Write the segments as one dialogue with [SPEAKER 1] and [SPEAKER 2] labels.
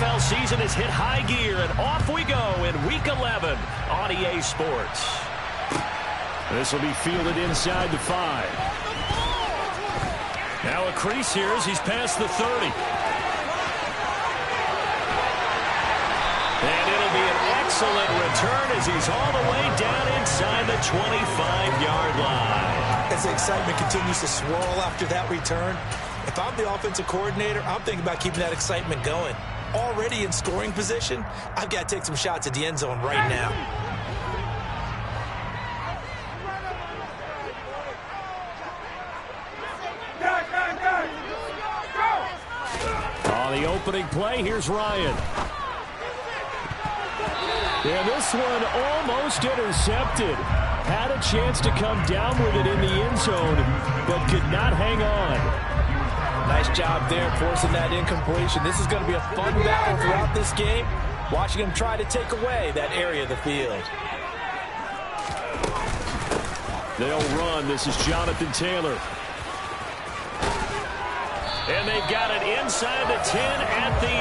[SPEAKER 1] NFL season has hit high gear, and off we go in Week 11 on EA Sports.
[SPEAKER 2] This will be fielded inside the 5. Now a crease here as he's past the 30.
[SPEAKER 1] And it'll be an excellent return as he's all the way down inside the 25-yard line.
[SPEAKER 3] As the excitement continues to swirl after that return, if I'm the offensive coordinator, I'm thinking about keeping that excitement going. Already in scoring position, I've got to take some shots at the end zone right now.
[SPEAKER 2] On the opening play, here's Ryan. And this one almost intercepted. Had a chance to come down with it in the end zone, but could not hang on.
[SPEAKER 3] Nice job there forcing that incompletion. This is going to be a fun battle throughout this game. Watching him try to take away that area of the field.
[SPEAKER 2] They'll run. This is Jonathan Taylor.
[SPEAKER 1] And they've got it inside the 10 at the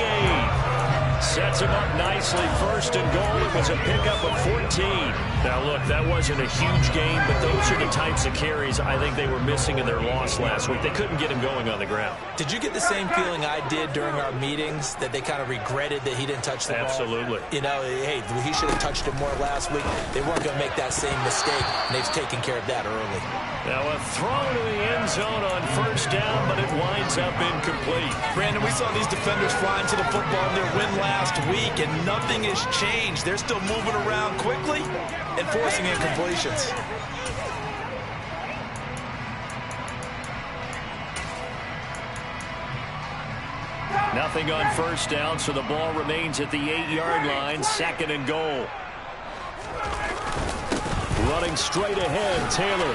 [SPEAKER 1] 8. Sets him up nicely. First and goal. It was a pickup of 14. Now, look, that wasn't a huge game, but those are the types of carries I think they were missing in their loss last week. They couldn't get him going on the ground.
[SPEAKER 3] Did you get the same feeling I did during our meetings, that they kind of regretted that he didn't touch the ball?
[SPEAKER 1] Absolutely.
[SPEAKER 3] You know, hey, he should have touched it more last week. They weren't going to make that same mistake, and they've taken care of that early.
[SPEAKER 1] Now a throw to the end zone on first down, but it winds up incomplete.
[SPEAKER 3] Brandon, we saw these defenders flying to the football in their win last week, and nothing has changed. They're still moving around quickly and forcing incompletions.
[SPEAKER 1] Nothing on first down, so the ball remains at the 8-yard line, second and goal.
[SPEAKER 2] Running straight ahead, Taylor.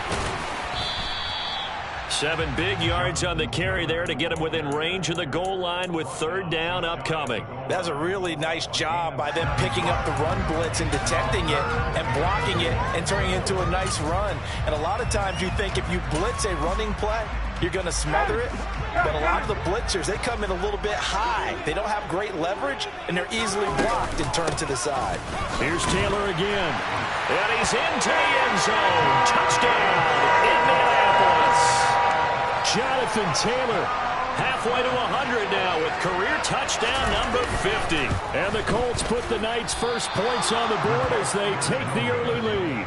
[SPEAKER 1] 7 big yards on the carry there to get him within range of the goal line with third down upcoming.
[SPEAKER 3] That was a really nice job by them picking up the run blitz and detecting it and blocking it and turning it into a nice run. And a lot of times you think if you blitz a running play, you're going to smother it. But a lot of the blitzers, they come in a little bit high. They don't have great leverage, and they're easily blocked and turned to the side.
[SPEAKER 2] Here's Taylor again.
[SPEAKER 1] And he's into the end zone. Touchdown, Indianapolis.
[SPEAKER 2] Jonathan Taylor.
[SPEAKER 1] Halfway to 100 now with career touchdown number 50.
[SPEAKER 2] And the Colts put the Knights' first points on the board as they take the early lead.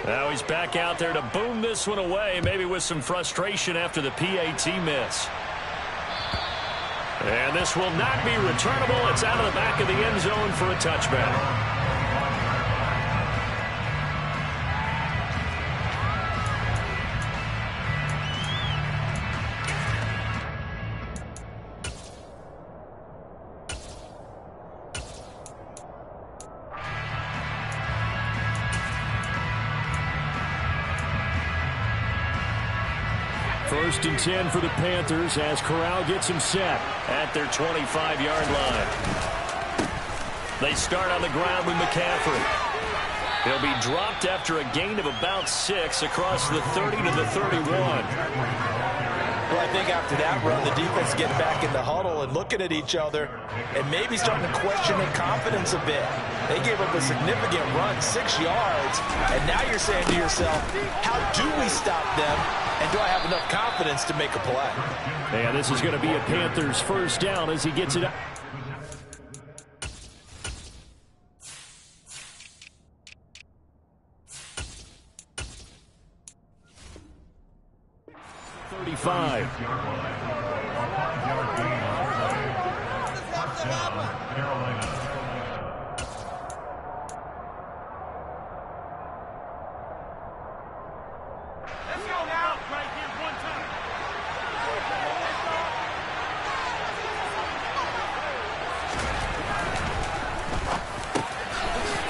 [SPEAKER 1] Now he's back out there to boom this one away, maybe with some frustration after the PAT miss. And this will not be returnable. It's out of the back of the end zone for a touchback.
[SPEAKER 2] First and 10 for the Panthers as Corral gets him set
[SPEAKER 1] at their 25-yard line. They start on the ground with McCaffrey. He'll be dropped after a gain of about 6 across the 30 to the 31.
[SPEAKER 3] Well, I think after that run, the defense getting back in the huddle and looking at each other and maybe starting to question their confidence a bit. They gave up a significant run, 6 yards, and now you're saying to yourself, how do we stop them, and do I have enough confidence to make a play?
[SPEAKER 2] And this is going to be a Panthers first down as he gets it up.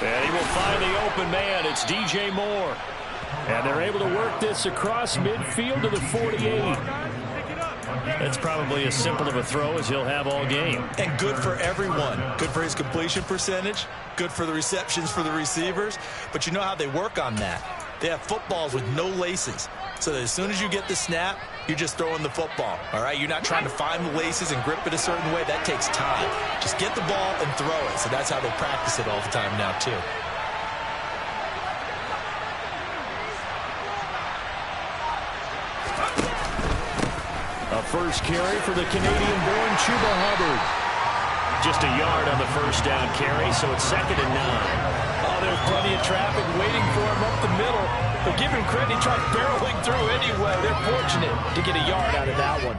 [SPEAKER 1] And he will find the open man. It's DJ Moore.
[SPEAKER 2] And they're able to work this across midfield to the 48.
[SPEAKER 1] That's probably as simple of a throw as he'll have all game.
[SPEAKER 3] And good for everyone. Good for his completion percentage. Good for the receptions for the receivers. But you know how they work on that. They have footballs with no laces. So that as soon as you get the snap, you're just throwing the football. All right? You're not trying to find the laces and grip it a certain way. That takes time. Just get the ball and throw it. So that's how they practice it all the time now, too.
[SPEAKER 2] A first carry for the Canadian-born Chuba Hubbard.
[SPEAKER 1] Just a yard on the first down carry, so it's 2nd and 9.
[SPEAKER 3] Oh, there's plenty of traffic waiting for him up the middle. But give him credit, he tried barreling through anyway. They're fortunate to get a yard out of that one.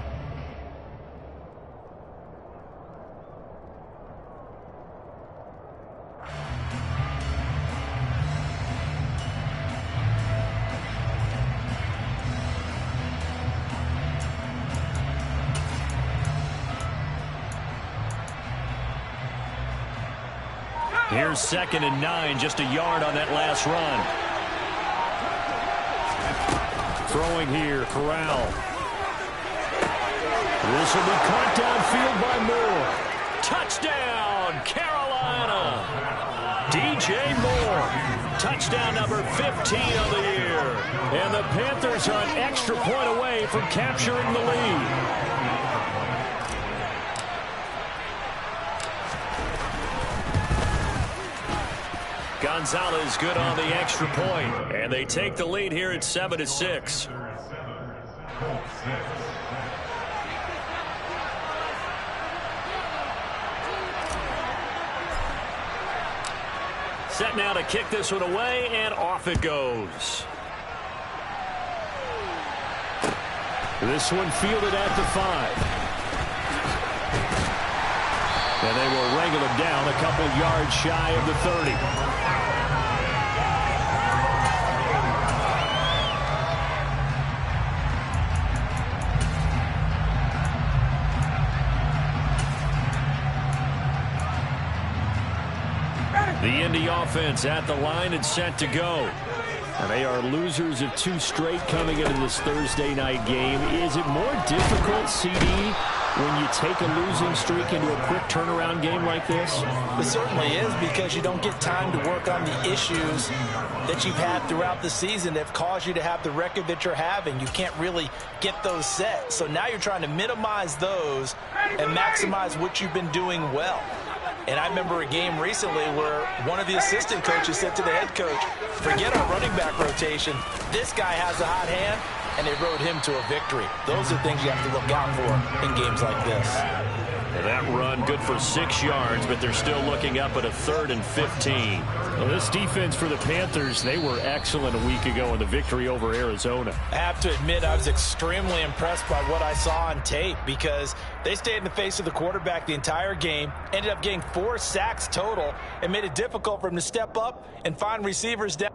[SPEAKER 1] Here's 2nd and 9, just a yard on that last run.
[SPEAKER 2] Throwing here, Corral. This will be caught downfield by Moore.
[SPEAKER 1] Touchdown, Carolina! DJ Moore, touchdown number 15 of the year.
[SPEAKER 2] And the Panthers are an extra point away from capturing the lead.
[SPEAKER 1] Gonzalez good on the extra point, and they take the lead here at 7-6. Set now to kick this one away, and off it goes.
[SPEAKER 2] This one fielded at the 5. And they will wrangle him down a couple yards shy of the 30.
[SPEAKER 1] The Indy offense at the line and set to go.
[SPEAKER 2] And they are losers of 2 straight coming into this Thursday night game. Is it more difficult, CD, when you take a losing streak into a quick turnaround game like this?
[SPEAKER 3] It certainly is, because you don't get time to work on the issues that you've had throughout the season that have caused you to have the record that you're having. You can't really get those set. So now you're trying to minimize those and maximize what you've been doing well. And I remember a game recently where one of the assistant coaches said to the head coach, forget our running back rotation. This guy has a hot hand, and they rode him to a victory. Those are things you have to look out for in games like this.
[SPEAKER 1] And that run good for 6 yards, but they're still looking up at a 3rd and 15.
[SPEAKER 2] Well, this defense for the Panthers, they were excellent a week ago in the victory over Arizona.
[SPEAKER 3] I have to admit, I was extremely impressed by what I saw on tape, because they stayed in the face of the quarterback the entire game, ended up getting 4 sacks total, and made it difficult for him to step up and find receivers down.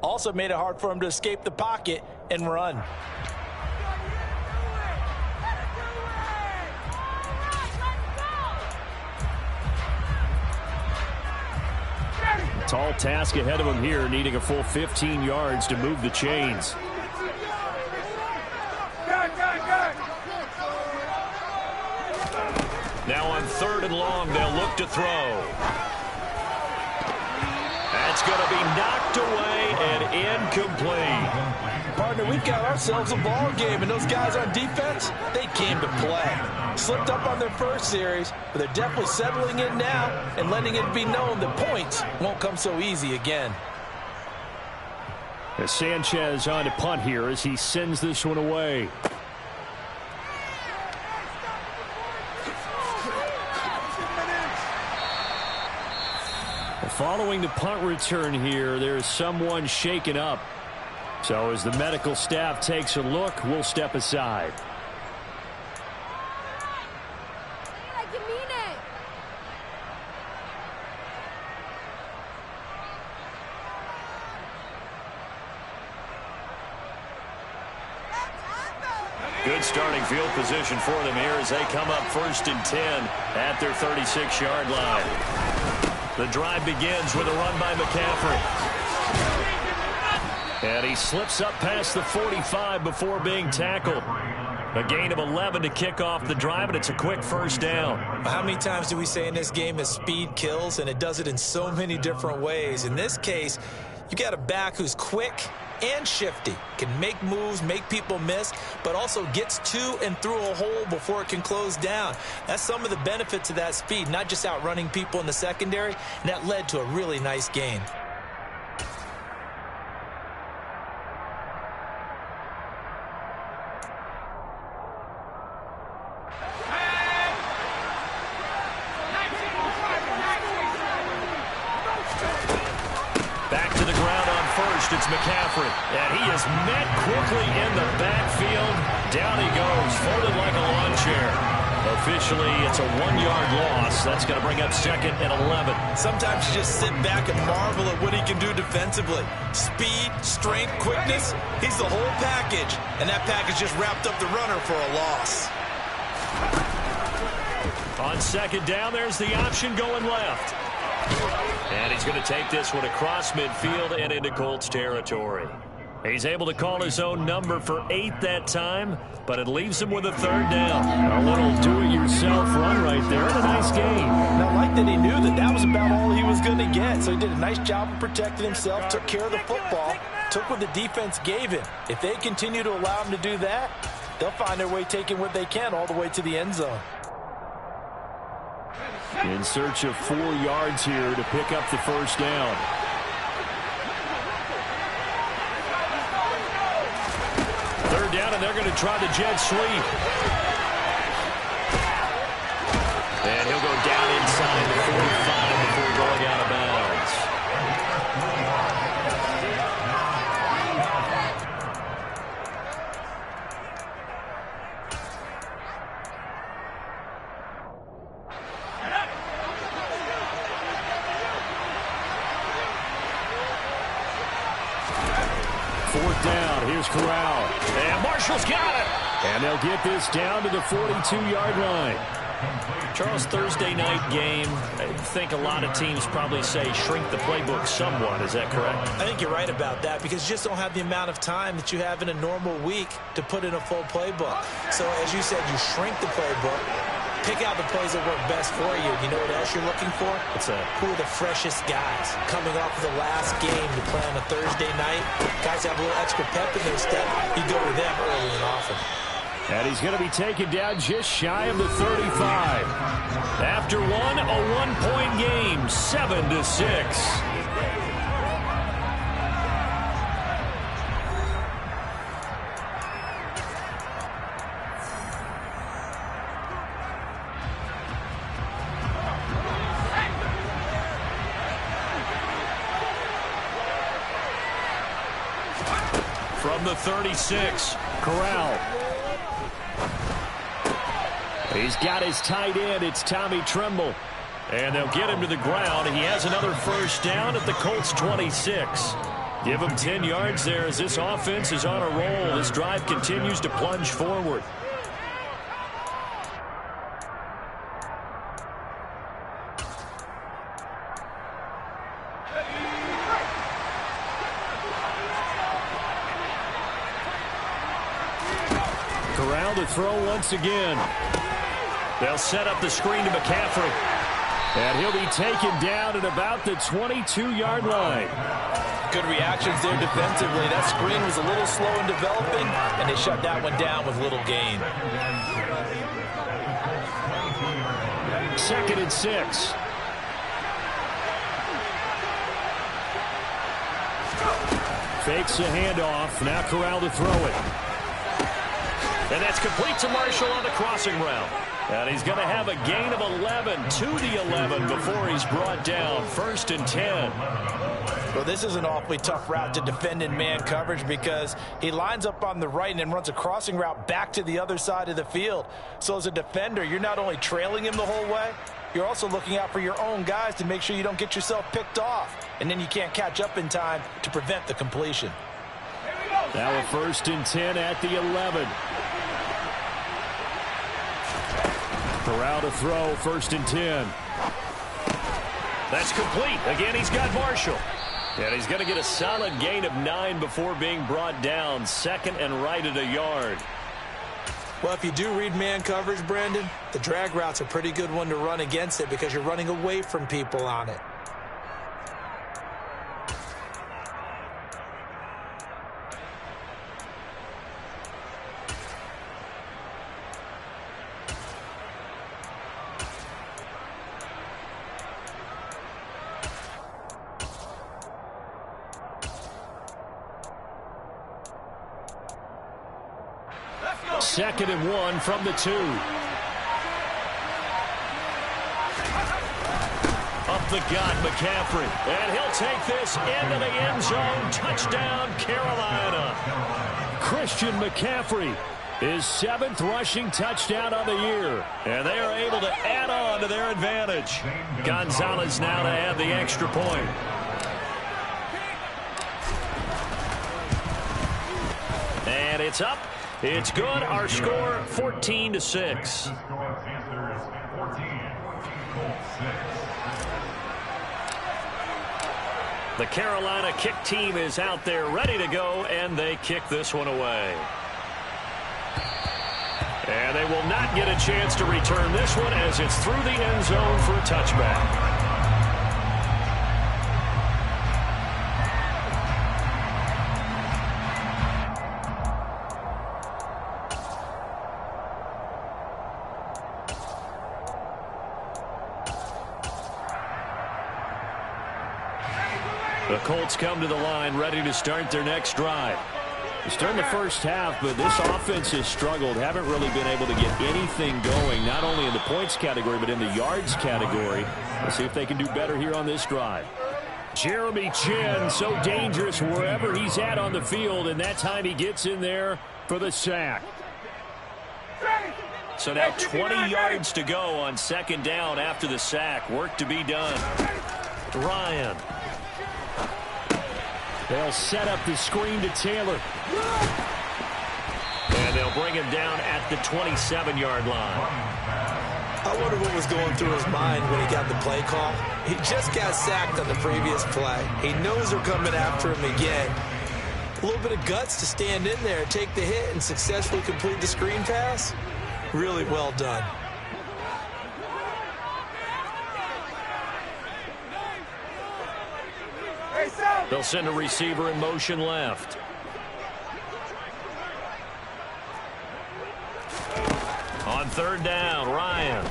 [SPEAKER 3] Also made it hard for him to escape the pocket and run.
[SPEAKER 2] Tall task ahead of him here, needing a full 15 yards to move the chains.
[SPEAKER 1] Now on 3rd and long, they'll look to throw. That's going to be knocked away and incomplete.
[SPEAKER 3] Partner, we've got ourselves a ball game, and those guys on defense, they came to play. Slipped up on their first series, but they're definitely settling in now and letting it be known that points won't come so easy again.
[SPEAKER 2] As Sanchez on to punt here as he sends this one away. Following the punt return here, there's someone shaken up. So as the medical staff takes a look, we'll step aside.
[SPEAKER 1] Good starting field position for them here as they come up 1st and 10 at their 36-yard line. The drive begins with a run by McCaffrey. And he slips up past the 45 before being tackled. A gain of 11 to kick off the drive, and it's a quick first down.
[SPEAKER 3] How many times do we say in this game that speed kills, and it does it in so many different ways? In this case, you got a back who's quick and shifty, can make moves, make people miss, but also gets to and through a hole before it can close down. That's some of the benefits of that speed, not just outrunning people in the secondary, and that led to a really nice gain.
[SPEAKER 1] It's McCaffrey, and he is met quickly in the backfield. Down he goes, folded like a lawn chair. Officially, it's a 1-yard loss. That's going to bring up 2nd and 11.
[SPEAKER 3] Sometimes you just sit back and marvel at what he can do defensively. Speed, strength, quickness, he's the whole package. And that package just wrapped up the runner for a loss.
[SPEAKER 1] On 2nd down, there's the option going left. And he's going to take this one across midfield and into Colts territory. He's able to call his own number for 8 that time, but it leaves him with a 3rd down.
[SPEAKER 2] A little do-it-yourself run right there, and a nice game.
[SPEAKER 3] Now, I like that he knew that that was about all he was going to get, so he did a nice job of protecting himself, took care of the football, took what the defense gave him. If they continue to allow him to do that, they'll find their way taking what they can all the way to the end zone.
[SPEAKER 2] In search of 4 yards here to pick up the first down.
[SPEAKER 1] Third down, and they're going to try the jet sweep. And he'll go down inside the 45 before going out of bounds.
[SPEAKER 2] Down. Here's Corral.
[SPEAKER 1] And Marshall's got it.
[SPEAKER 2] And they'll get this down to the 42-yard line.
[SPEAKER 1] Charles, Thursday night game, I think a lot of teams probably say shrink the playbook somewhat. Is that correct?
[SPEAKER 3] I think you're right about that because you just don't have the amount of time that you have in a normal week to put in a full playbook. So, as you said, you shrink the playbook, pick out the plays that work best for you. You know what else you're looking for? Who are the freshest guys coming off of the last game to play on a Thursday night? Guys have a little extra pep in their step. You go with them early and often.
[SPEAKER 2] And he's going to be taken down just shy of the 35.
[SPEAKER 1] After one, a 1-point game, 7-6. From the 36,
[SPEAKER 2] Corral. He's got his tight end. It's Tommy Tremble.
[SPEAKER 1] And they'll get him to the ground. He has another first down at the Colts 26.
[SPEAKER 2] Give him 10 yards there as this offense is on a roll. This drive continues to plunge forward. Corral to throw once again. They'll set up the screen to McCaffrey. And he'll be taken down at about the 22-yard line.
[SPEAKER 3] Good reactions there defensively. That screen was a little slow in developing, and they shut that one down with little gain.
[SPEAKER 2] 2nd and 6. Fakes the handoff. Now Corral to throw it. And that's complete to Marshall on the crossing route. And he's going to have a gain of 11 to the 11 before he's brought down. 1st and 10.
[SPEAKER 3] Well, this is an awfully tough route to defend in man coverage because he lines up on the right and then runs a crossing route back to the other side of the field. So as a defender, you're not only trailing him the whole way, you're also looking out for your own guys to make sure you don't get yourself picked off. And then you can't catch up in time to prevent the completion.
[SPEAKER 2] Now a 1st and 10 at the 11. Corral to throw, 1st and 10.
[SPEAKER 1] That's complete. Again, he's got Marshall. And he's going to get a solid gain of 9 before being brought down. 2nd and right at a yard.
[SPEAKER 3] Well, if you do read man coverage, Brandon, the drag route's a pretty good one to run against it because you're running away from people on it.
[SPEAKER 2] Second and 1 from the 2.
[SPEAKER 1] Up the gut, McCaffrey. And he'll take this into the end zone. Touchdown, Carolina.
[SPEAKER 2] Christian McCaffrey, his 7th rushing touchdown on the year.
[SPEAKER 1] And they are able to add on to their advantage. Gonzalez now to add the extra point. And it's up. It's good. Our score, 14-6. The Carolina kick team is out there ready to go, and they kick this one away. And they will not get a chance to return this one as it's through the end zone for a touchback. The Colts come to the line ready to start their next drive. It's during the first half, but this offense has struggled. Haven't really been able to get anything going, not only in the points category, but in the yards category. Let's see if they can do better here on this drive. Jeremy Chinn, so dangerous wherever he's at on the field, and that time he gets in there for the sack. So now 20 yards to go on 2nd down after the sack. Work to be done. Ryan.
[SPEAKER 2] They'll set up the screen to Taylor.
[SPEAKER 1] And they'll bring him down at the 27-yard line.
[SPEAKER 3] I wonder what was going through his mind when he got the play call. He just got sacked on the previous play. He knows they're coming after him again. A little bit of guts to stand in there, take the hit, and successfully complete the screen pass. Really well done.
[SPEAKER 1] They'll send a receiver in motion left. On 3rd down, Ryan.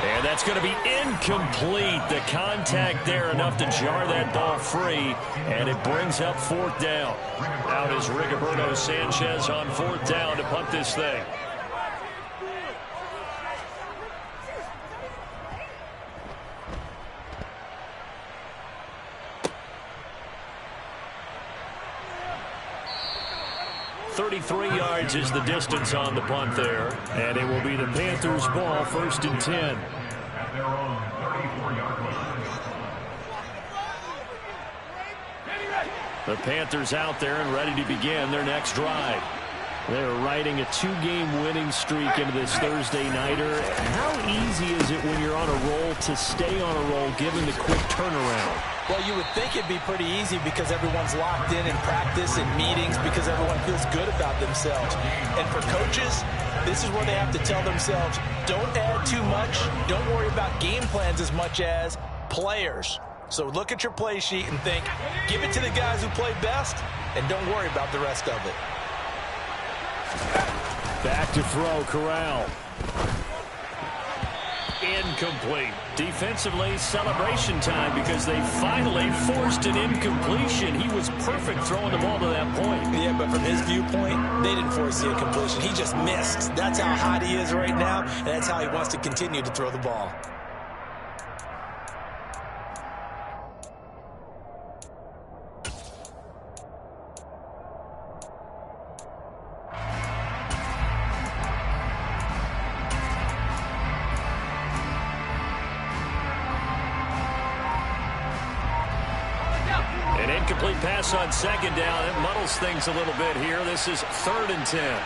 [SPEAKER 1] And that's going to be incomplete. The contact there enough to jar that ball free, and it brings up 4th down. Out is Rigoberto Sanchez on 4th down to punt this thing. .33 yards is the distance on the punt there.
[SPEAKER 2] And it will be the Panthers' ball, 1st and 10. The Panthers out there and ready to begin their next drive. They're riding a 2-game winning streak into this Thursday nighter. How easy is it when you're on a roll to stay on a roll given the quick turnaround?
[SPEAKER 3] Well, you would think it'd be pretty easy because everyone's locked in practice and meetings because everyone feels good about themselves. And for coaches, this is where they have to tell themselves, don't add too much. Don't worry about game plans as much as players. So look at your play sheet and think, give it to the guys who play best, and don't worry about the rest of it.
[SPEAKER 2] Back to throw, Corral.
[SPEAKER 1] Incomplete. Defensively, celebration time because they finally forced an incompletion. He was perfect throwing the ball to that point.
[SPEAKER 3] Yeah, but from his viewpoint, they didn't force the incompletion. He just missed. That's how hot he is right now, and that's how he wants to continue to throw the ball.
[SPEAKER 1] An incomplete pass on second down. It muddles things a little bit here. This is 3rd and 10.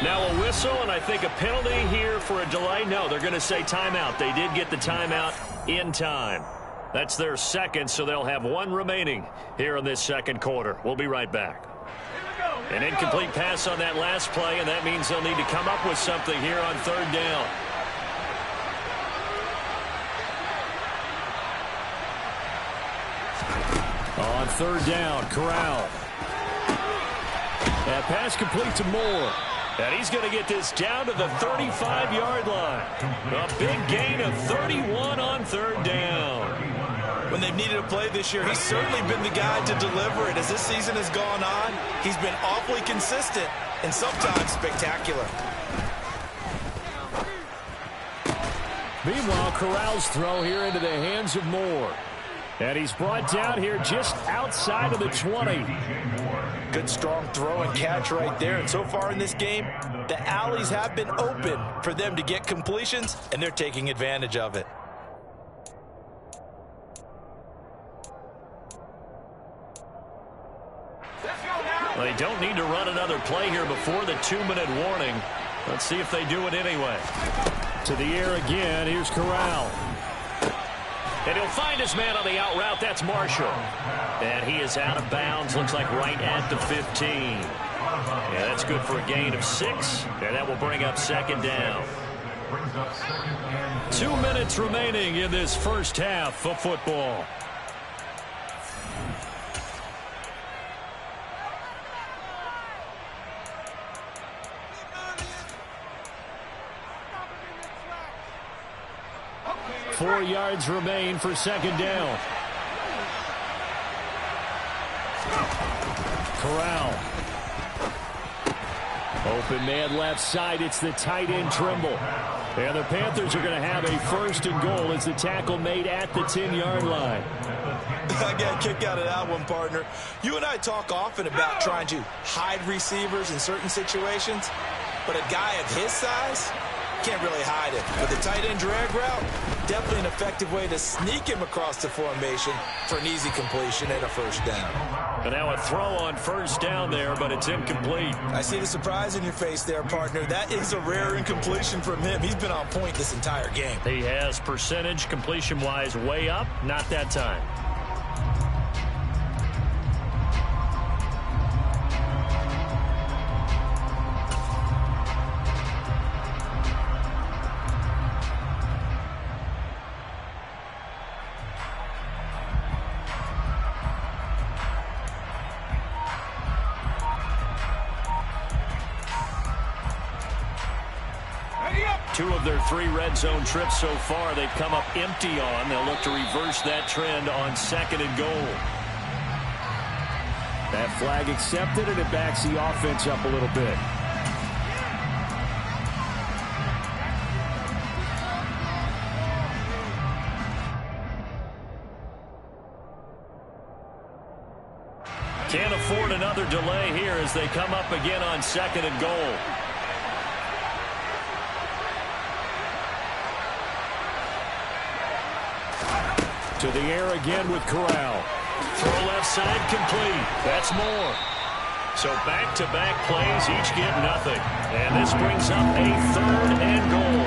[SPEAKER 1] Now a whistle, and I think a penalty here for a delay. No, they're going to say timeout. They did get the timeout in time. That's their second, so they'll have 1 remaining here in this second quarter. We'll be right back. An incomplete pass on that last play, and that means they'll need to come up with something here on 3rd down.
[SPEAKER 2] On 3rd down, Corral. That pass complete to Moore.
[SPEAKER 1] And he's going to get this down to the 35-yard line. A big gain of 31 on 3rd down.
[SPEAKER 3] When they've needed a play this year, he's certainly been the guy to deliver it. As this season has gone on, he's been awfully consistent and sometimes spectacular.
[SPEAKER 2] Meanwhile, Corral's throw here into the hands of Moore. And he's brought down here just outside of the 20.
[SPEAKER 3] Good strong throw and catch right there. And so far in this game, the alleys have been open for them to get completions, and they're taking advantage of it.
[SPEAKER 1] Well, they don't need to run another play here before the 2-minute warning. Let's see if they do it anyway.
[SPEAKER 2] To the air again. Here's Corral.
[SPEAKER 1] And he'll find his man on the out route. That's Marshall. And he is out of bounds. Looks like right at the 15. Yeah, that's good for a gain of 6. And that will bring up 2nd down.
[SPEAKER 2] 2 minutes remaining in this first half of football. Four yards remain for 2nd down. Corral. Open man left side. It's the tight end Trimble. And the Panthers are going to have a 1st and goal as the tackle made at the 10-yard line.
[SPEAKER 3] I got a kick out of that one, partner. You and I talk often about trying to hide receivers in certain situations, but a guy of his size can't really hide it. With the tight end drag route, definitely an effective way to sneak him across the formation for an easy completion and a 1st down.
[SPEAKER 1] And now a throw on 1st down there, but it's incomplete.
[SPEAKER 3] I see the surprise in your face there, partner. That is a rare incompletion from him. He's been on point this entire game.
[SPEAKER 1] He has percentage completion-wise way up, not that time. Two of their 3 red zone trips so far, they've come up empty on. They'll look to reverse that trend on 2nd and goal.
[SPEAKER 2] That flag accepted, and it backs the offense up a little bit.
[SPEAKER 1] Can't afford another delay here as they come up again on 2nd and goal.
[SPEAKER 2] To the air again with Corral.
[SPEAKER 1] Throw left side complete. That's more. So back-to-back plays, each get nothing. And this brings up a 3rd and goal.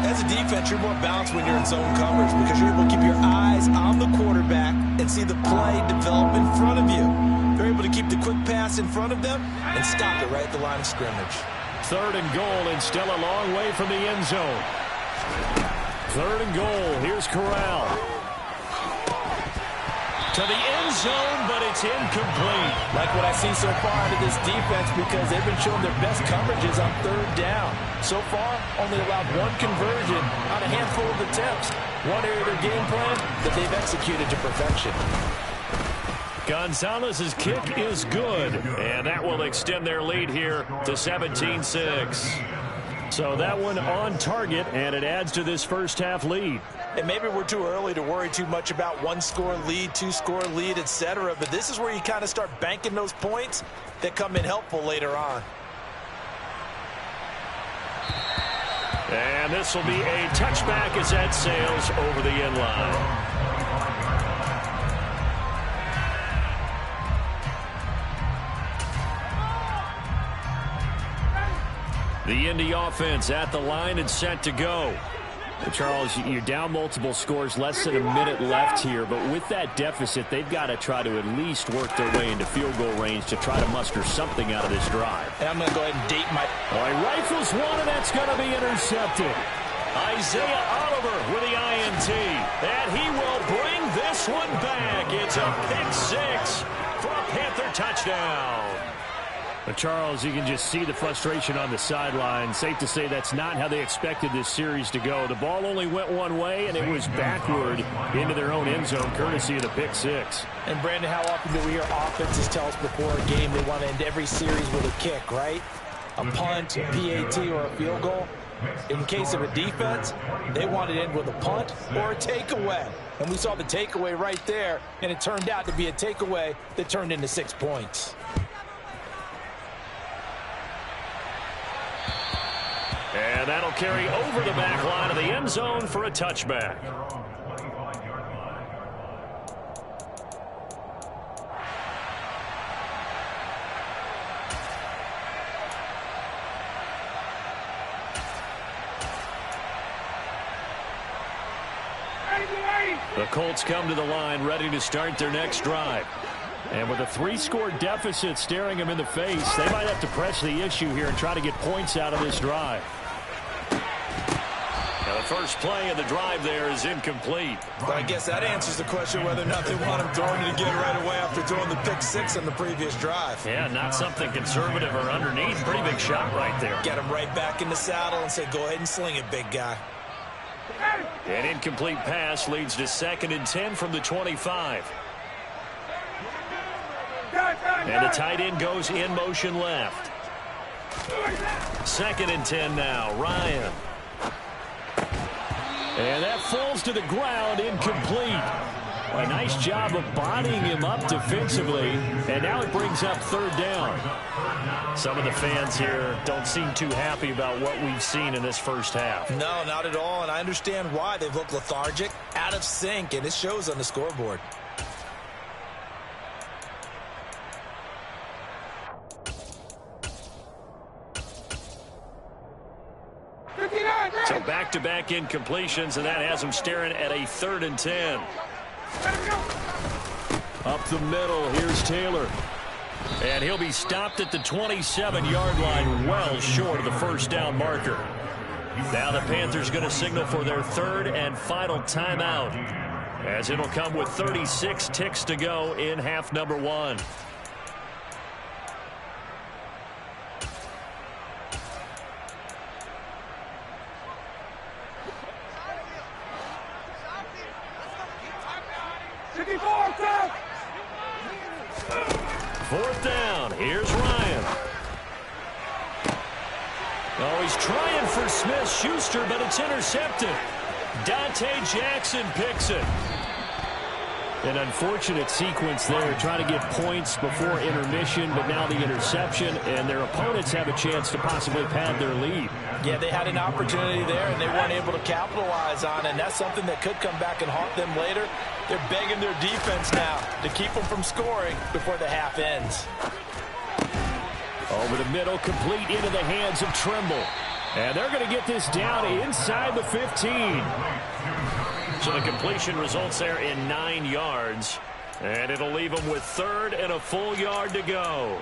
[SPEAKER 3] As a defense, you're more balanced when you're in zone coverage because you're able to keep your eyes on the quarterback and see the play develop in front of you. You're able to keep the quick pass in front of them and stop it right at the line of scrimmage.
[SPEAKER 1] 3rd and goal, and still a long way from the end zone. 3rd and goal. Here's Corral. To the end zone, but it's incomplete.
[SPEAKER 3] Like what I see so far out of this defense because they've been showing their best coverages on 3rd down. So far, only allowed 1 conversion on a handful of attempts. One area of their game plan that they've executed to perfection.
[SPEAKER 1] Gonzalez's kick is good, and that will extend their lead here to 17-6. So that one on target, and it adds to this first half lead.
[SPEAKER 3] And maybe we're too early to worry too much about 1-score lead, 2-score lead, etc. But this is where you kind of start banking those points that come in helpful later on.
[SPEAKER 1] And this will be a touchback as that sails over the end line. The Indy offense at the line and set to go. Charles, you're down multiple scores, less than a minute left here, but with that deficit, they've got to try to at least work their way into field goal range to try to muster something out of this drive.
[SPEAKER 3] And I'm going to go ahead and date my...
[SPEAKER 1] All right, rifles one, and that's going to be intercepted. Isaiah Oliver with the INT, and he will bring this one back. It's a pick 6 for a Panther touchdown. But Charles, you can just see the frustration on the sideline. Safe to say that's not how they expected this series to go. The ball only went one way, and it was backward into their own end zone, courtesy of the pick 6.
[SPEAKER 3] And, Brandon, how often do we hear offenses tell us before a game they want to end every series with a kick, right? A punt, a PAT, or a field goal. In case of a defense, they want to end with a punt or a takeaway. And we saw the takeaway right there, and it turned out to be a takeaway that turned into 6 points.
[SPEAKER 1] And that'll carry over the back line of the end zone for a touchback. The Colts come to the line ready to start their next drive. And with a 3-score deficit staring them in the face, they might have to press the issue here and try to get points out of this drive. Now the first play of the drive there is incomplete.
[SPEAKER 3] Well, I guess that answers the question whether or not they want him throwing it again right away after throwing the pick 6 on the previous drive.
[SPEAKER 1] Yeah, not something conservative or underneath. Pretty big shot right there.
[SPEAKER 3] Get him right back in the saddle and say, go ahead and sling it, big guy.
[SPEAKER 1] An incomplete pass leads to 2nd and 10 from the 25. And the tight end goes in motion left. 2nd and 10 now. Ryan. And that falls to the ground, incomplete. A nice job of bodying him up defensively. And now it brings up 3rd down. Some of the fans here don't seem too happy about what we've seen in this first half.
[SPEAKER 3] No, not at all. And I understand why. They've looked lethargic, out of sync, and it shows on the scoreboard.
[SPEAKER 1] So back-to-back incompletions, and that has them staring at a 3rd and 10. Up the middle, here's Taylor. And he'll be stopped at the 27-yard line, well short of the first down marker. Now the Panthers going to signal for their 3rd and final timeout, as it'll come with 36 ticks to go in half number 1. Fourth down. Here's Ryan. Oh, he's trying for Smith-Schuster, but it's intercepted. Dante Jackson picks it.
[SPEAKER 2] An unfortunate sequence there, trying to get points before intermission, but now the interception, and their opponents have a chance to possibly pad their lead.
[SPEAKER 3] Yeah, they had an opportunity there, and they weren't able to capitalize on it, and that's something that could come back and haunt them later. They're begging their defense now to keep them from scoring before the half ends.
[SPEAKER 2] Over the middle, complete into the hands of Trimble. And they're going to get this down inside the 15.
[SPEAKER 1] So the completion results there in 9 yards. And it'll leave them with 3rd and a full yard to go.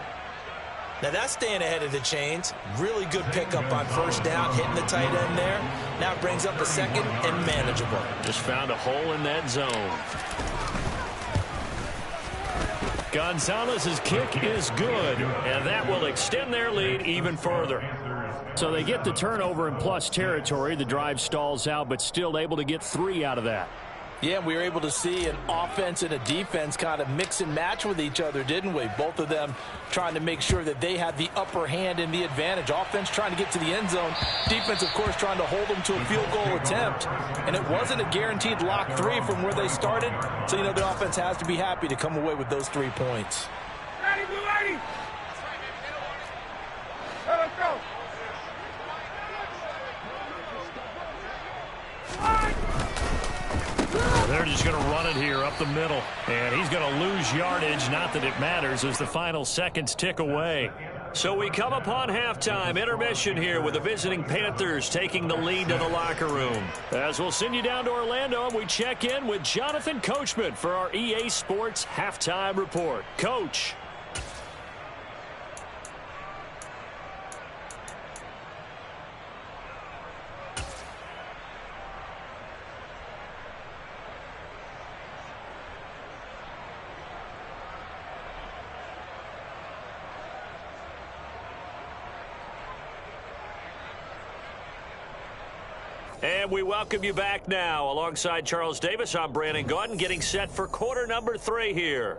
[SPEAKER 3] Now that's staying ahead of the chains. Really good pickup on 1st down, hitting the tight end there. Now it brings up a 2nd and manageable.
[SPEAKER 1] Just found a hole in that zone.
[SPEAKER 2] Gonzalez's kick is good, and that will extend their lead even further. So they get the turnover in plus territory. The drive stalls out, but still able to get 3 out of that.
[SPEAKER 3] Yeah, we were able to see an offense and a defense kind of mix and match with each other, didn't we? Both of them trying to make sure that they had the upper hand and the advantage. Offense trying to get to the end zone. Defense, of course, trying to hold them to a field goal attempt. And it wasn't a guaranteed lock 3 from where they started. So, you know, the offense has to be happy to come away with those 3 points.
[SPEAKER 4] Ready. Let's go.
[SPEAKER 1] They're just going to run it here up the middle. And he's going to lose yardage. Not that it matters as the final seconds tick away. So we come upon halftime. Intermission here with the visiting Panthers taking the lead to the locker room. As we'll send you down to Orlando, and we check in with Jonathan Coachman for our EA Sports Halftime Report. Coach. And we welcome you back now. Alongside Charles Davis, I'm Brandon Gaudin, getting set for quarter number 3 here.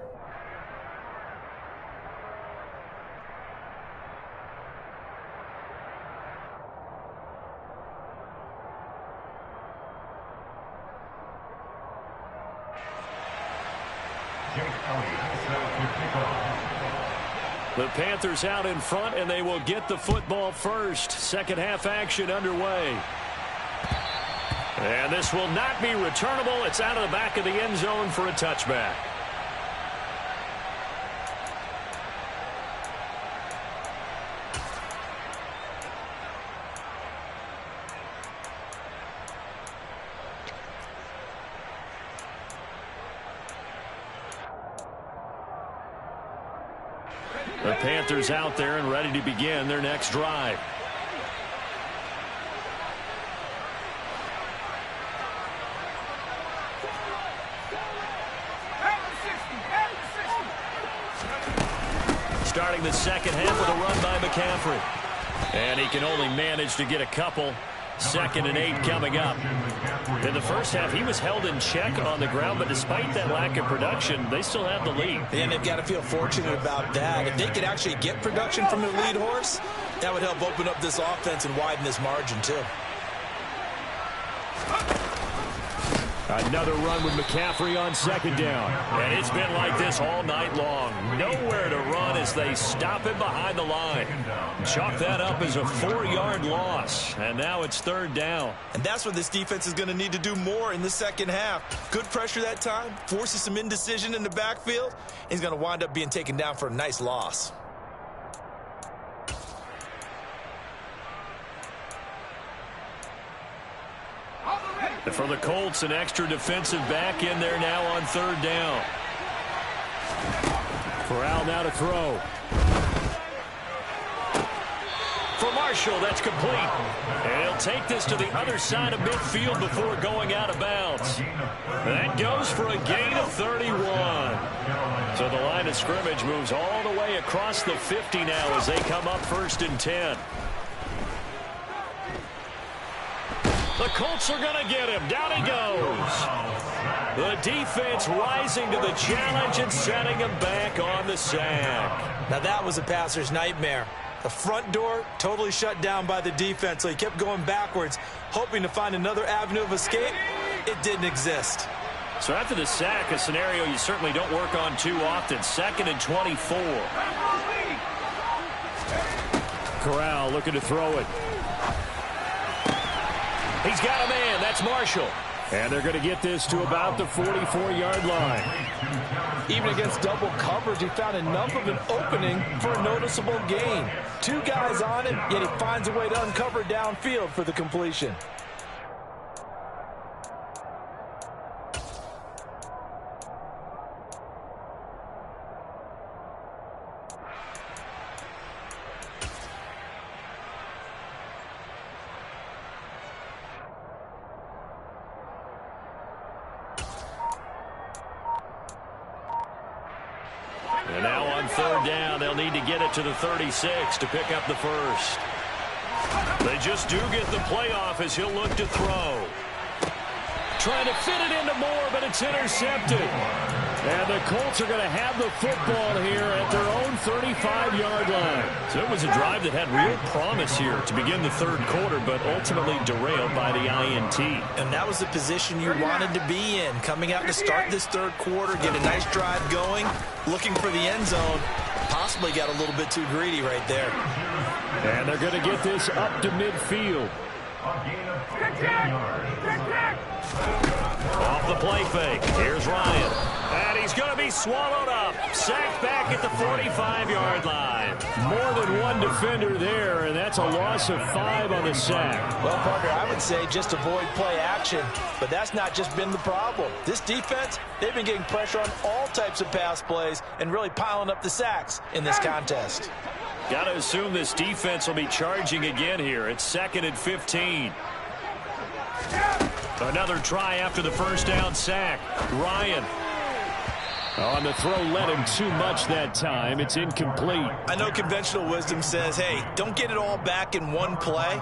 [SPEAKER 1] The Panthers out in front, and they will get the football first. Second half action underway. And this will not be returnable. It's out of the back of the end zone for a touchback. The Panthers out there and ready to begin their next drive. Starting the second half with a run by McCaffrey. And he can only manage to get a couple. 2nd and 8 coming up. In the first half, he was held in check on the ground, but despite that lack of production, they still have the lead.
[SPEAKER 3] And they've got to feel fortunate about that. If they could actually get production from their lead horse, that would help open up this offense and widen this margin, too.
[SPEAKER 2] Another run with McCaffrey on 2nd down.
[SPEAKER 1] And it's been like this all night long. Nowhere to run as they stop him behind the line. Chalk that up as a 4-yard loss. And now it's 3rd down.
[SPEAKER 3] And that's what this defense is going to need to do more in the second half. Good pressure that time, forces some indecision in the backfield. He's going to wind up being taken down for a nice loss.
[SPEAKER 1] For the Colts, an extra defensive back in there now on 3rd down.
[SPEAKER 2] Corral now to throw.
[SPEAKER 1] For Marshall, that's complete. And he'll take this to the other side of midfield before going out of bounds. That goes for a gain of 31. So the line of scrimmage moves all the way across the 50 now as they come up 1st and 10. The Colts are going to get him. Down he goes. The defense rising to the challenge and setting him back on the sack.
[SPEAKER 3] Now that was a passer's nightmare. The front door totally shut down by the defense, so he kept going backwards, hoping to find another avenue of escape. It didn't exist.
[SPEAKER 1] So after the sack, a scenario you certainly don't work on too often. 2nd and 24.
[SPEAKER 2] Corral looking to throw it.
[SPEAKER 1] He's got a man. That's Marshall.
[SPEAKER 2] And they're going to get this to about the 44-yard line.
[SPEAKER 3] Even against double coverage, he found enough of an opening for a noticeable gain. 2 guys on him, yet he finds a way to uncover downfield for the completion.
[SPEAKER 1] And now on 3rd down, they'll need to get it to the 36 to pick up the first. They just do get the playoff as he'll look to throw. Trying to fit it into Moore, but it's intercepted.
[SPEAKER 2] And the Colts are going to have the football here at their own 35-yard line.
[SPEAKER 1] So it was a drive that had real promise here to begin the 3rd quarter, but ultimately derailed by the INT.
[SPEAKER 3] And that was the position you wanted to be in. Coming out to start this 3rd quarter, get a nice drive going, looking for the end zone. Possibly got a little bit too greedy right there.
[SPEAKER 2] And they're going to get this up to midfield.
[SPEAKER 1] Off the play fake. Here's Ryan. And he's going to be swallowed up. Sacked back at the 45-yard line.
[SPEAKER 2] More than one defender there, and that's a loss of 5 on the sack.
[SPEAKER 3] Well, partner, I would say just avoid play action, but that's not just been the problem. This defense, they've been getting pressure on all types of pass plays and really piling up the sacks in this contest.
[SPEAKER 1] Got to assume this defense will be charging again here. It's 2nd and 15. Another try after the first down sack. Ryan.
[SPEAKER 2] On the throw, led him too much that time. It's incomplete.
[SPEAKER 3] I know conventional wisdom says, hey, don't get it all back in one play.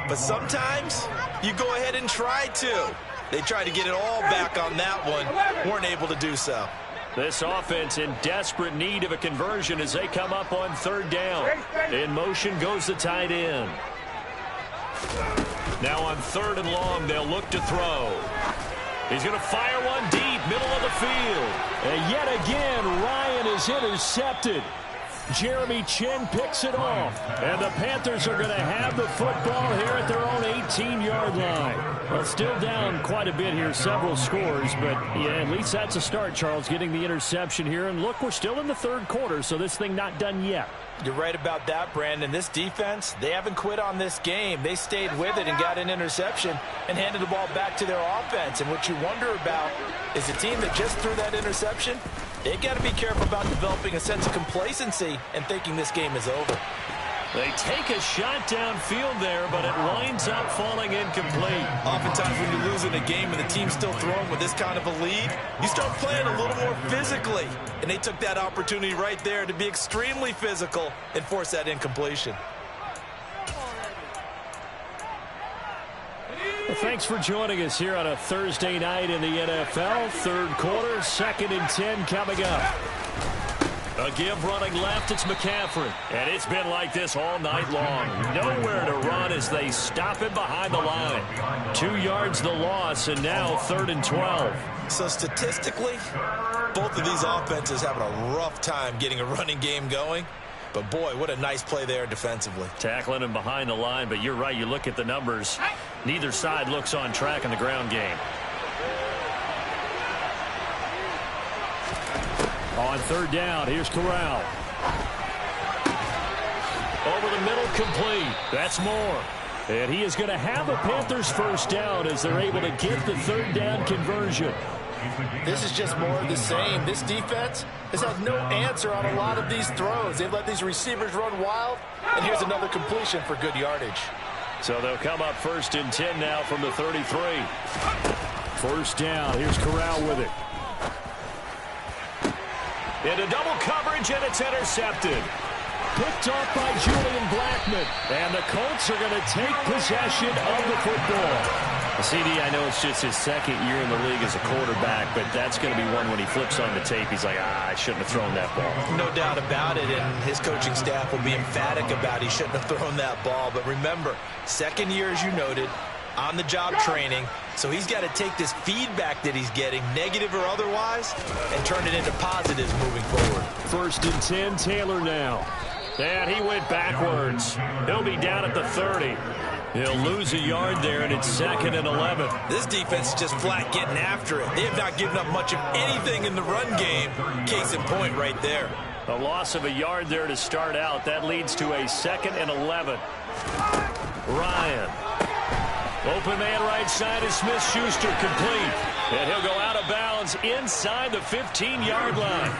[SPEAKER 3] But sometimes you go ahead and try to. They tried to get it all back on that one. Weren't able to do so.
[SPEAKER 1] This offense in desperate need of a conversion as they come up on 3rd down. In motion goes the tight end. Now on 3rd and long, they'll look to throw. He's going to fire one deep, middle of the field.
[SPEAKER 2] And yet again, Ryan is intercepted. Jeremy Chin picks it off. And the Panthers are going to have the football here at their own 18-yard line. Well, still down quite a bit here, several scores. But, yeah, at least that's a start, Charles, getting the interception here. And, look, we're still in the 3rd quarter, so this thing not done yet.
[SPEAKER 3] You're right about that, Brandon. This defense, they haven't quit on this game. They stayed with it and got an interception and handed the ball back to their offense. And what you wonder about is a team that just threw that interception, they've got to be careful about developing a sense of complacency and thinking this game is over.
[SPEAKER 1] They take a shot downfield there, but it winds up falling incomplete.
[SPEAKER 3] Oftentimes when you lose in a game and the team's still throwing with this kind of a lead, you start playing a little more physically. And they took that opportunity right there to be extremely physical and force that incompletion.
[SPEAKER 2] Well, thanks for joining us here on a Thursday night in the NFL. 3rd quarter, 2nd and 10 coming up.
[SPEAKER 1] A give running left, it's McCaffrey. And it's been like this all night long. Nowhere to run as they stop him behind the line. 2 yards the loss, and now 3rd and 12.
[SPEAKER 3] So statistically, both of these offenses having a rough time getting a running game going. But, boy, what a nice play there defensively.
[SPEAKER 1] Tackling him behind the line, but you're right. You look at the numbers. Neither side looks on track in the ground game.
[SPEAKER 2] On 3rd down, here's Corral.
[SPEAKER 1] Over the middle, complete. That's Moore.
[SPEAKER 2] And he is going to have a Panthers first down as they're able to get the 3rd down conversion.
[SPEAKER 3] This is just more of the same. This defense has had no answer on a lot of these throws. They've let these receivers run wild, and here's another completion for good yardage.
[SPEAKER 1] So they'll come up 1st and 10 now from the 33.
[SPEAKER 2] 1st down, here's Corral with it.
[SPEAKER 1] Into double coverage, and it's intercepted.
[SPEAKER 2] Picked off by Julian Blackmon. And the Colts are going to take possession of the football.
[SPEAKER 1] CD, I know it's just his 2nd year in the league as a quarterback, but that's going to be one when he flips on the tape. He's like, I shouldn't have thrown that ball.
[SPEAKER 3] No doubt about it, and his coaching staff will be emphatic about he shouldn't have thrown that ball. But remember, 2nd year, as you noted, on-the-job training, so he's got to take this feedback that he's getting, negative or otherwise, and turn it into positives moving forward.
[SPEAKER 2] 1st and 10, Taylor now. And he went backwards. He'll be down at the 30. He'll lose a yard there, and it's 2nd and 11.
[SPEAKER 3] This defense is just flat getting after it. They have not given up much of anything in the run game. Case in point right there.
[SPEAKER 2] A loss of a yard there to start out. That leads to a 2nd and 11. Ryan. Open man right side is Smith-Schuster, complete. And he'll go out of bounds inside the 15-yard line.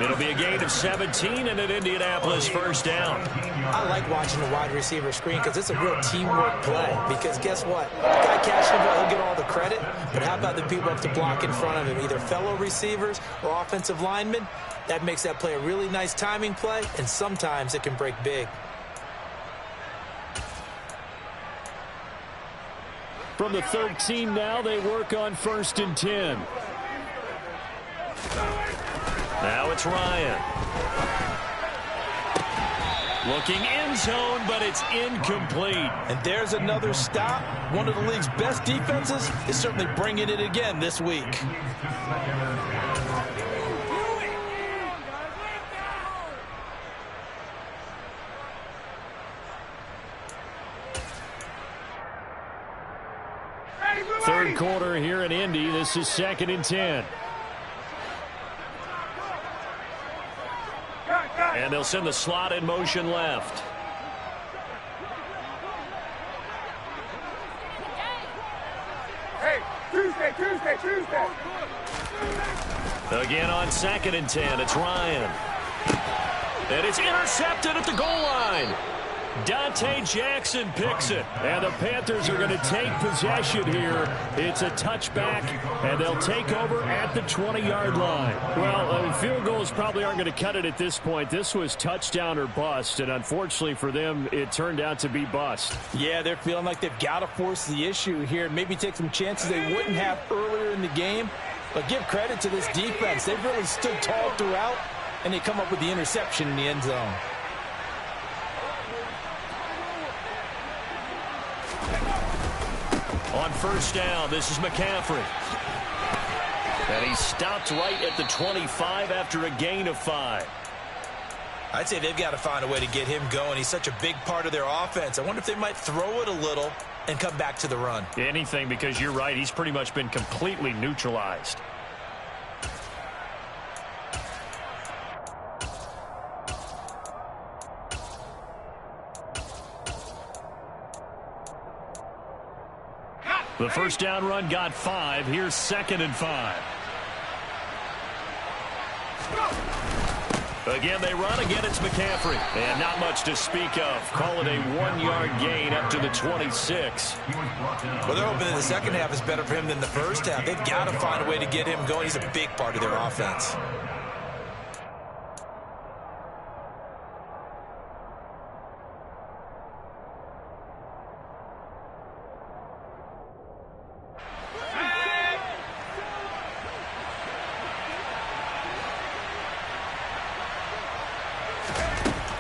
[SPEAKER 2] It'll be a gain of 17 and an Indianapolis 1st down.
[SPEAKER 3] I like watching the wide receiver screen because it's a real teamwork play. Because guess what? The guy catching the ball, he'll get all the credit. But how about the people up to block in front of him, either fellow receivers or offensive linemen? That makes that play a really nice timing play, and sometimes it can break big.
[SPEAKER 2] From the 13 now, they work on 1st and 10. Now it's Ryan. Looking end zone, but it's incomplete.
[SPEAKER 3] And there's another stop. One of the league's best defenses is certainly bringing it again this week.
[SPEAKER 2] Third quarter here in Indy. This is 2nd and 10. And they'll send the slot in motion left.
[SPEAKER 4] Hey, Tuesday.
[SPEAKER 2] Again on 2nd and 10, it's Ryan. And it's intercepted at the goal line. Dante Jackson picks it. And the Panthers are going to take possession here. It's a touchback, and they'll take over at the 20-yard line. Well, field goals probably aren't going to cut it at this point. This was touchdown or bust, and unfortunately for them, it turned out to be bust.
[SPEAKER 3] Yeah, they're feeling like they've got to force the issue here and maybe take some chances they wouldn't have earlier in the game. But give credit to this defense. They've really stood tall throughout, and they come up with the interception in the end zone.
[SPEAKER 2] On 1st down, this is McCaffrey. And he stopped right at the 25 after a gain of 5.
[SPEAKER 3] I'd say they've got to find a way to get him going. He's such a big part of their offense. I wonder if they might throw it a little and come back to the run.
[SPEAKER 2] Anything, because you're right. He's pretty much been completely neutralized. The 1st down run got 5. Here's 2nd and 5. Again, they run. Again, it's McCaffrey. And not much to speak of. Call it a 1-yard gain up to the 26.
[SPEAKER 3] Well, they're hoping that the second half is better for him than the first half. They've got to find a way to get him going. He's a big part of their offense.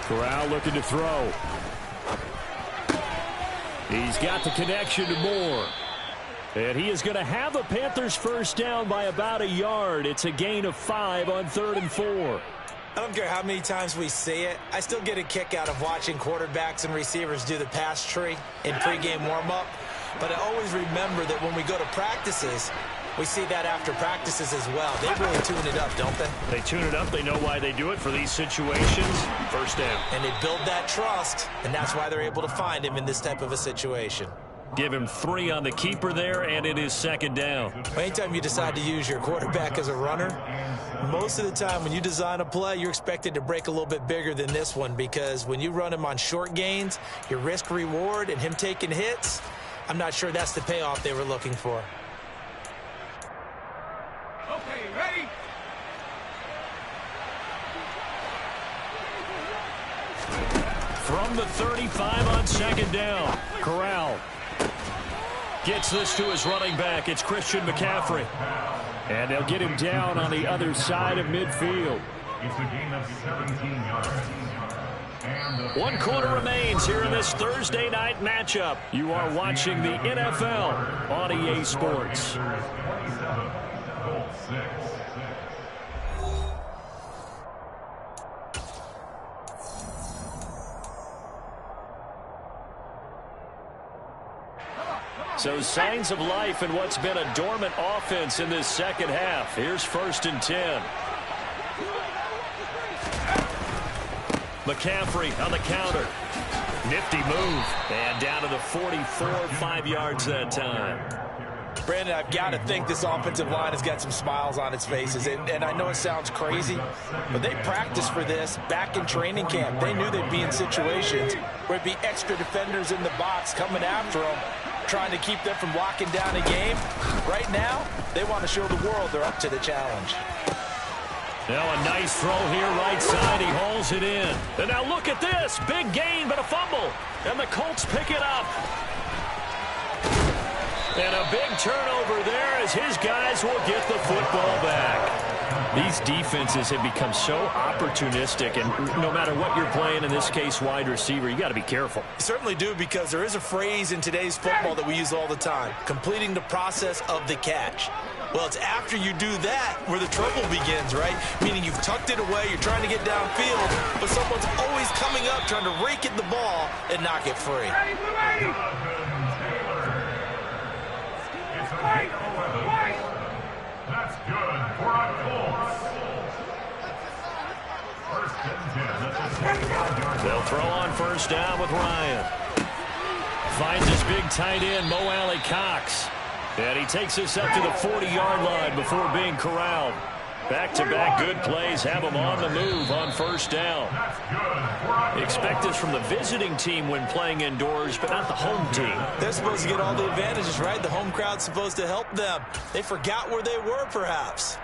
[SPEAKER 2] Corral looking to throw. He's got the connection to Moore. And he is going to have the Panthers 1st down by about a yard. It's a gain of 5 on 3rd and 4.
[SPEAKER 3] I don't care how many times we say it. I still get a kick out of watching quarterbacks and receivers do the pass tree in pregame warm-up. But I always remember that when we go to practices, we see that after practices as well. They really tune it up, don't they?
[SPEAKER 2] They tune it up. They know why they do it for these situations. 1st down.
[SPEAKER 3] And they build that trust, and that's why they're able to find him in this type of a situation.
[SPEAKER 2] Give him 3 on the keeper there, and it is 2nd down.
[SPEAKER 3] Anytime you decide to use your quarterback as a runner, most of the time when you design a play, you're expected to break a little bit bigger than this one, because when you run him on short gains, your risk-reward and him taking hits, I'm not sure that's the payoff they were looking for.
[SPEAKER 4] Okay, ready?
[SPEAKER 2] From the 35 on 2nd down, Corral gets this to his running back. It's Christian McCaffrey. And they'll get him down on the other side of midfield.
[SPEAKER 5] It's a gain of 17 yards.
[SPEAKER 1] 1 quarter remains here in this Thursday night matchup. You are watching the NFL on EA Sports. So signs of life in what's been a dormant offense in this second half. Here's 1st and 10. McCaffrey on the counter. Nifty move. And down to the 44, 5 yards that time.
[SPEAKER 3] Brandon, I've got to think this offensive line has got some smiles on its faces. And I know it sounds crazy, but they practiced for this back in training camp. They knew they'd be in situations where it'd be extra defenders in the box coming after them, trying to keep them from locking down a game. Right now, they want to show the world they're up to the challenge.
[SPEAKER 1] Now a nice throw here right side. He hauls it in. And now look at this. Big gain, but a fumble. And the Colts pick it up. And a big turnover there as his guys will get the football back. These defenses have become so opportunistic, and no matter what you're playing, in this case wide receiver, you got to be careful.
[SPEAKER 3] You certainly do, because there is a phrase in today's football that we use all the time: completing the process of the catch. Well, it's after you do that where the trouble begins, right? Meaning you've tucked it away, you're trying to get downfield, but someone's always coming up trying to rake at the ball and knock it free.
[SPEAKER 4] That's good for a Colts. 1st and 10.
[SPEAKER 1] They'll throw on 1st down with Ryan. Finds his big tight end, Mo Alley Cox. And he takes us up to the 40-yard line before being corralled. Back-to-back good plays have him on the move on 1st down. Expect this from the visiting team when playing indoors, but not the home team.
[SPEAKER 3] They're supposed to get all the advantages, right? The home crowd's supposed to help them. They forgot where they were, perhaps.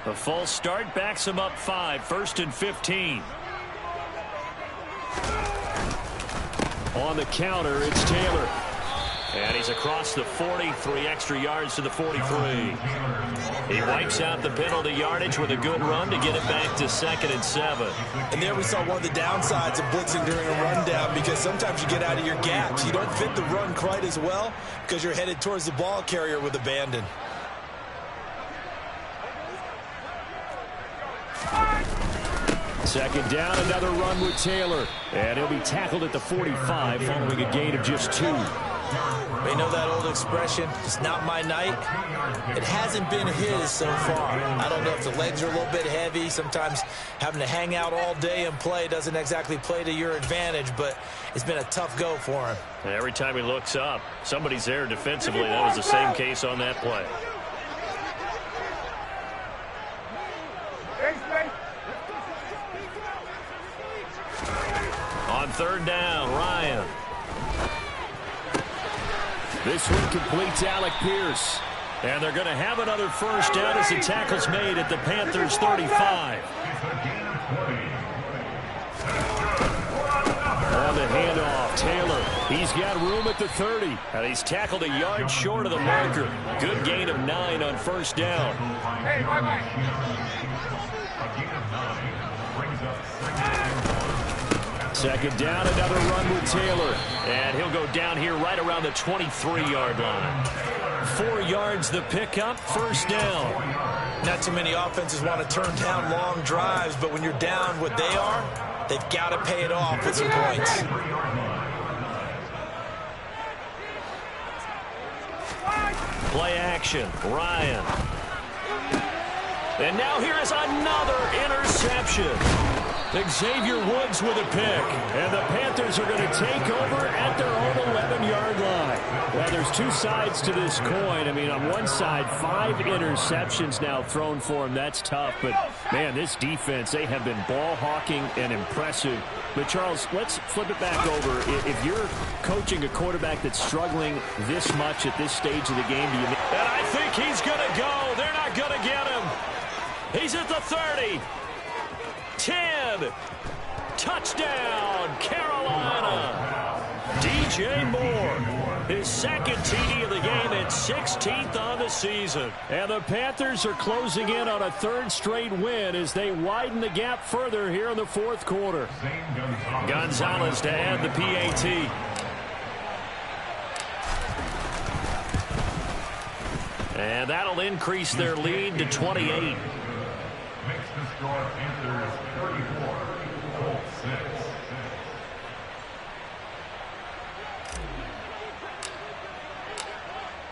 [SPEAKER 1] A false start backs him up 5, 1st and 15. On the counter, it's Taylor. And he's across the 40, 3 extra yards to the 43. He wipes out the penalty yardage with a good run to get it back to 2nd and 7.
[SPEAKER 3] And there we saw one of the downsides of blitzing during a rundown, because sometimes you get out of your gaps. You don't fit the run quite as well because you're headed towards the ball carrier with abandon.
[SPEAKER 1] Second down, another run with Taylor. And he'll be tackled at the 45 following a gain of just 2.
[SPEAKER 3] They know that old expression, it's not my night. It hasn't been his so far. I don't know if the legs are a little bit heavy. Sometimes having to hang out all day and play doesn't exactly play to your advantage, but it's been a tough go for him.
[SPEAKER 1] And every time he looks up, somebody's there defensively. That was the same case on that play. On 3rd down, Ryan. This one completes Alec Pierce. And they're going to have another 1st down as the tackle's made at the Panthers' 35. On the handoff, Taylor. He's got room at the 30. And he's tackled a yard short of the marker. Good gain of 9 on 1st down.
[SPEAKER 4] Hey, bye-bye.
[SPEAKER 1] 2nd down, another run with Taylor. And he'll go down here right around the 23-yard line. 4 yards the pickup, 1st down.
[SPEAKER 3] Not too many offenses want to turn down long drives, but when you're down what they are, they've got to pay it off with some points.
[SPEAKER 1] Play action, Ryan. And now here is another interception. Xavier Woods with a pick. And the Panthers are going to take over at their own 11-yard line. Well, there's 2 sides to this coin. I mean, on one side, 5 interceptions now thrown for him. That's tough. But, man, this defense, they have been ball hawking and impressive. But, Charles, let's flip it back over. If you're coaching a quarterback that's struggling this much at this stage of the game, do you... And I think he's going to go. They're not going to get him. He's at the 30. 10. Touchdown, Carolina. DJ Moore. His second TD of the game and 16th on the season.
[SPEAKER 2] And the Panthers are closing in on a third straight win as they widen the gap further here in the fourth quarter.
[SPEAKER 1] Gonzalez to add the PAT. And that'll increase their lead to 28.
[SPEAKER 4] Makes the score Panthers 34, Colts 6.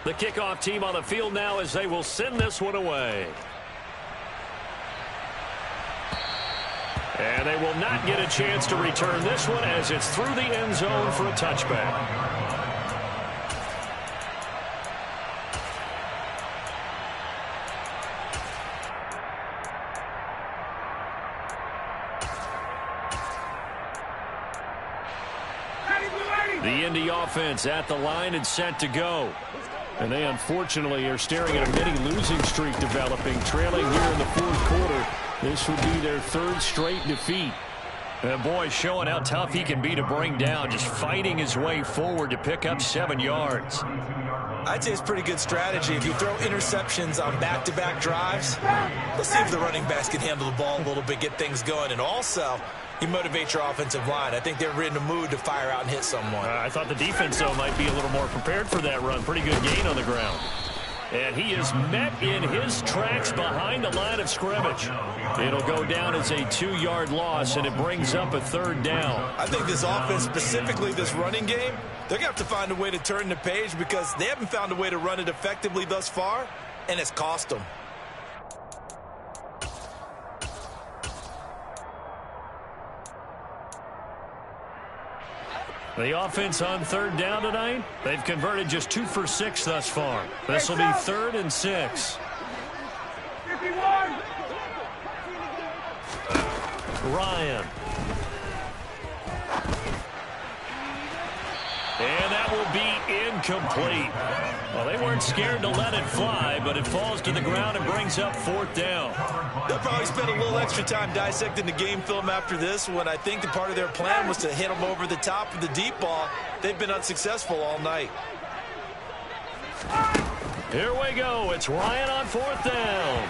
[SPEAKER 1] The kickoff team on the field now as they will send this one away. And they will not get a chance to return this one as it's through the end zone for a touchback. The Indy offense at the line and set to go.
[SPEAKER 2] And they unfortunately are staring at a mini losing streak developing, trailing here in the fourth quarter. This would be their third straight defeat.
[SPEAKER 1] And boy, showing how tough he can be to bring down, just fighting his way forward to pick up 7 yards.
[SPEAKER 3] I'd say it's pretty good strategy. If you throw interceptions on back-to-back drives, let's see if the running backs can handle the ball a little bit, get things going. And also, you motivate your offensive line. I think they're in the mood to fire out and hit someone.
[SPEAKER 1] I thought the defense, though, might be a little more prepared for that run. Pretty good gain on the ground. And he is met in his tracks behind the line of scrimmage. It'll go down as a 2-yard loss, and it brings up a third down.
[SPEAKER 3] I think this offense, specifically this running game, they're going to have to find a way to turn the page because they haven't found a way to run it effectively thus far, and it's cost them.
[SPEAKER 1] The offense on third down tonight, they've converted just 2 for 6 thus far. This will be 3rd and 6.
[SPEAKER 4] 51.
[SPEAKER 1] Ryan. And that will be incomplete. Well, they weren't scared to let it fly, but it falls to the ground and brings up 4th down.
[SPEAKER 3] They'll probably spend a little extra time dissecting the game film after this when I think the part of their plan was to hit them over the top of the deep ball. They've been unsuccessful all night.
[SPEAKER 1] Here we go. It's Ryan on 4th down.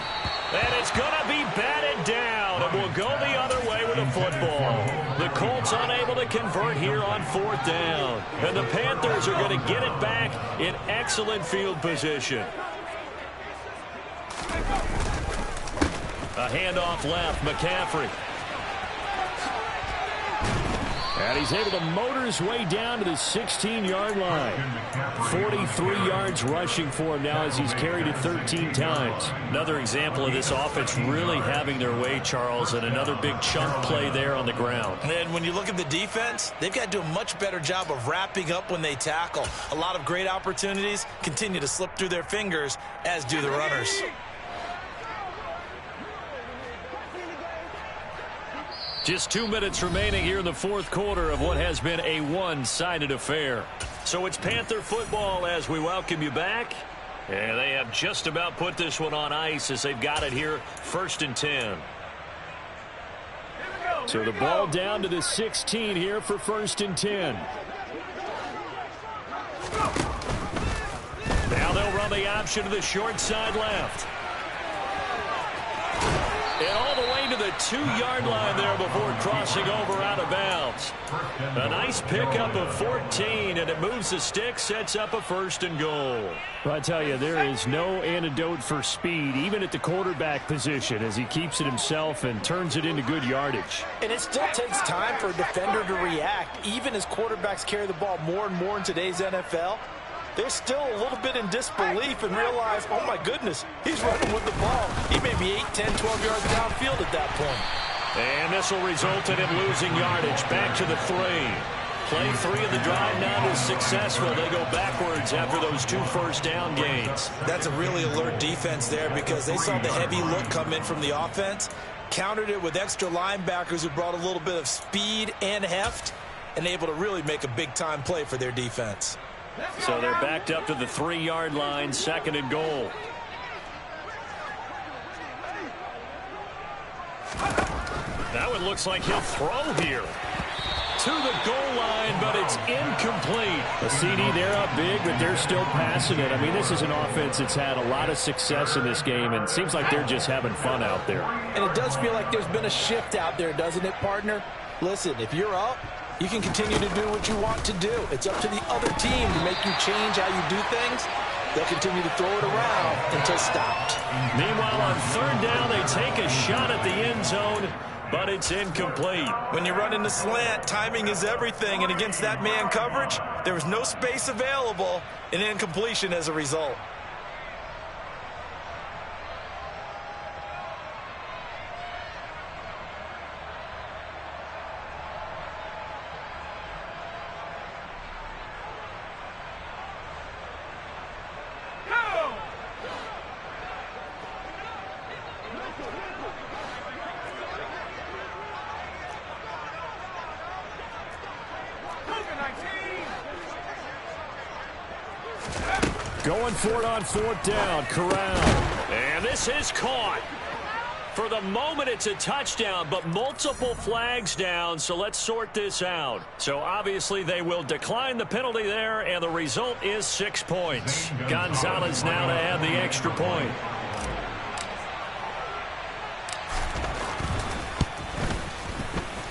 [SPEAKER 1] And it's going to be batted down. It will go the other way with the football. The Colts unable to convert here on 4th down. And the Panthers are going to get it back in excellent field position. A handoff left, McCaffrey.
[SPEAKER 2] And he's able to motor his way down to the 16-yard line. 43 yards rushing for him now as he's carried it 13 times.
[SPEAKER 1] Another example of this offense really having their way, Charles, and another big chunk play there on the ground.
[SPEAKER 3] And when you look at the defense, they've got to do a much better job of wrapping up when they tackle. A lot of great opportunities continue to slip through their fingers, as do the runners.
[SPEAKER 1] Just 2 minutes remaining here in the fourth quarter of what has been a one-sided affair. So it's Panther football as we welcome you back. And they have just about put this one on ice as they've got it here 1st and 10.
[SPEAKER 2] So the ball down to the 16 here for 1st and 10.
[SPEAKER 1] Now they'll run the option to the short side left. And all the way to the 2-yard line there before crossing over out of bounds. A nice pickup of 14, and it moves the stick, sets up a 1st and goal.
[SPEAKER 2] Well, I tell you, there is no antidote for speed, even at the quarterback position, as he keeps it himself and turns it into good yardage.
[SPEAKER 3] And it still takes time for a defender to react, even as quarterbacks carry the ball more and more in today's NFL. They're still a little bit in disbelief and realize, oh my goodness, he's running with the ball. He may be 8, 10, 12 yards downfield at that point.
[SPEAKER 1] And this will result in him losing yardage. Back to the 3. Play 3 of the drive now is successful. They go backwards after those 2 first down gains.
[SPEAKER 3] That's a really alert defense there because they saw the heavy look come in from the offense, countered it with extra linebackers who brought a little bit of speed and heft, and able to really make a big-time play for their defense.
[SPEAKER 1] So they're backed up to the 3-yard line, 2nd and goal. Now it looks like he'll throw here.
[SPEAKER 2] to the goal line, but it's incomplete. A CD, they're up big, but they're still passing it. I mean, this is an offense that's had a lot of success in this game, and it seems like they're just having fun out there.
[SPEAKER 3] And it does feel like there's been a shift out there, doesn't it, partner? Listen, if you're up, you can continue to do what you want to do. It's up to the other team to make you change how you do things. They'll continue to throw it around until stopped.
[SPEAKER 2] Meanwhile, on third down, they take a shot at the end zone, but it's incomplete.
[SPEAKER 3] When you run in the slant, timing is everything, and against that man coverage, there was no space available, and incompletion as a result.
[SPEAKER 2] Going for it on fourth down. Corral. And this is caught. For the moment, it's a touchdown, but multiple flags down, so let's sort this out. So obviously they will decline the penalty there, and the result is 6 points. Gonzalez now to add the extra point.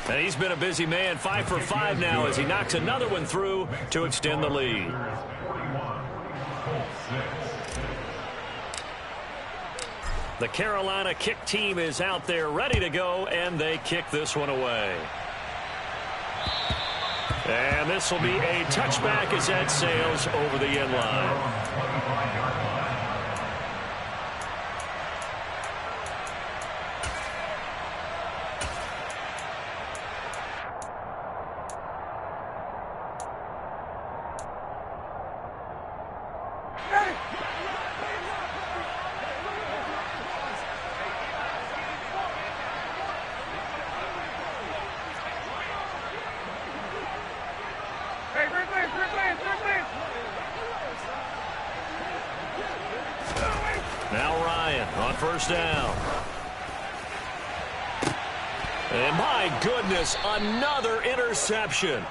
[SPEAKER 2] And he's been a busy man, 5 for 5 now as he knocks another one through to extend the lead. The Carolina kick team is out there ready to go, and they kick this one away. And this will be a touchback as that sails over the end line. Now Ryan on first down. And my goodness, another interception.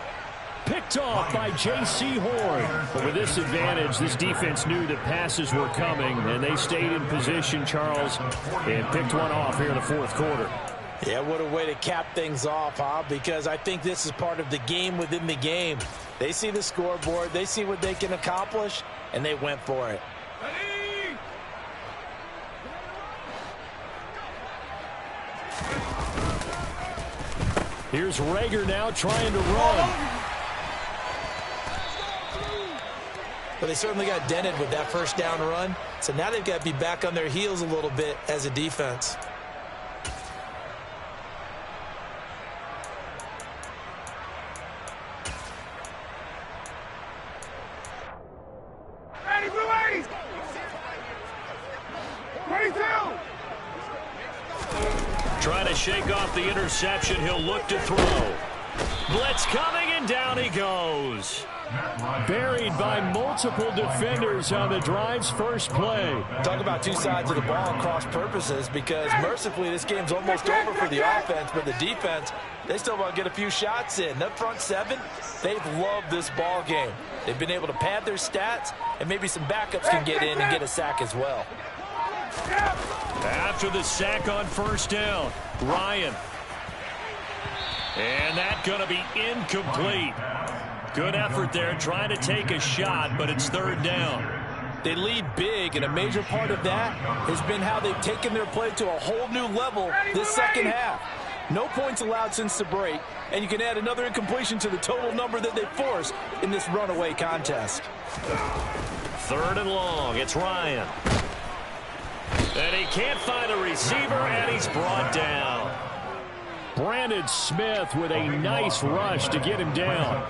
[SPEAKER 2] Picked off by J.C. Horn. But with this advantage, this defense knew that passes were coming, and they stayed in position, Charles, and picked one off here in the fourth quarter.
[SPEAKER 3] Yeah, what a way to cap things off, huh? Because I think this is part of the game within the game. They see the scoreboard, they see what they can accomplish, and they went for it.
[SPEAKER 2] Here's Rager now trying to run.
[SPEAKER 3] But they certainly got dented with that first down run. So now they've got to be back on their heels a little bit as a defense.
[SPEAKER 2] Trying to shake off the interception. He'll look to throw. Blitz coming, and down he goes. Buried by multiple defenders on the drive's first play.
[SPEAKER 3] Talk about two sides of the ball and cross purposes, because mercifully this game's almost over for the offense, but the defense, they still want to get a few shots in. That front seven, they've loved this ball game. They've been able to pad their stats, and maybe some backups can get in and get a sack as well.
[SPEAKER 2] After the sack on first down, Ryan. And that's going to be incomplete. Good effort there, trying to take a shot, but it's third down.
[SPEAKER 3] They lead big, and a major part of that has been how they've taken their play to a whole new level this second half. No points allowed since the break, and you can add another incompletion to the total number that they forced in this runaway contest.
[SPEAKER 2] Third and long, it's Ryan. And he can't find a receiver, and he's brought down. Brandon Smith with a nice rush to get him down.